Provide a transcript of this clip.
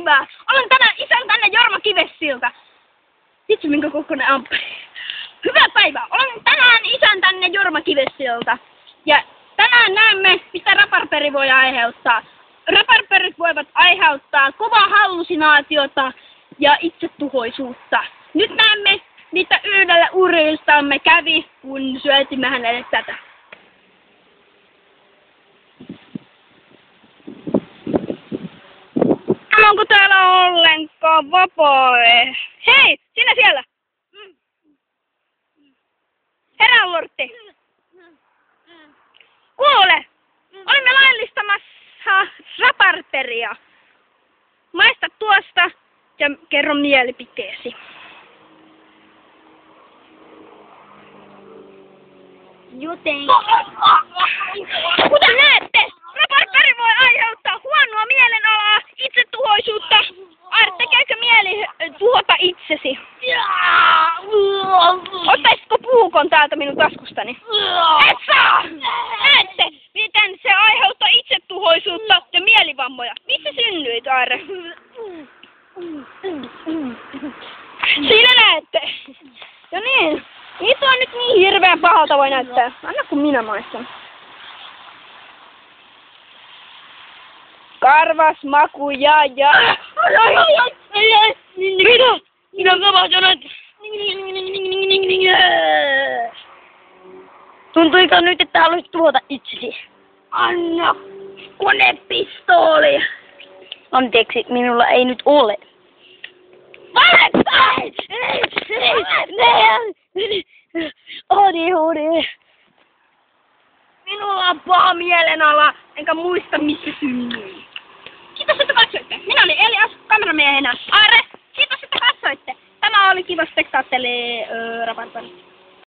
päivää! Olen tänään isäntäne Jorma Kivessilta. Vitsi minkä kokoinen amppi. Hyvää päivää! Olen tänään isäntänne Jorma Kivessilta. Ja tänään näemme, mitä raparperi voi aiheuttaa. Raparperit voivat aiheuttaa kovaa hallusinaatiota ja itsetuhoisuutta. Nyt näemme, mitä yhdellä uristamme kävi, kun syötimme hänelle tätä. Onko täällä ollenkaan vapaa? Hei, sinä siellä! Herra Lortti! Kuule! Olimme laillistamassa raparperia. Maista tuosta ja kerro mielipiteesi. Kuten näette, raparperi voi aiheuttaa huonoa mielenalaa, itsetuhoisuutta. Tekeekö mieli tuhota itsesi? Ottaisitko puukon täältä minun taskustani? Et saa! Näette, miten se aiheuttaa itsetuhoisuutta ja mielivammoja. Missä synnyit, Aare? Siinä näette. Ja niin. Niitä on nyt niin hirveän pahalta voi näyttää. Anna kun minä maistan. Karvas maku ja. Mitä? Minä tapahtunut? Tuntuiko nyt, että haluaisit tuhota itsesi? Anna konepistooli. Anteeksi, minulla ei nyt ole. Odi. Minulla on paha mielenala, enkä muista missä synnyin. Kiitos, että katsoitte. Minä olin Elias, kameramiehenä. Aare, kiitos, että katsoitte. Tämä oli kiva spektaatteli raparperi.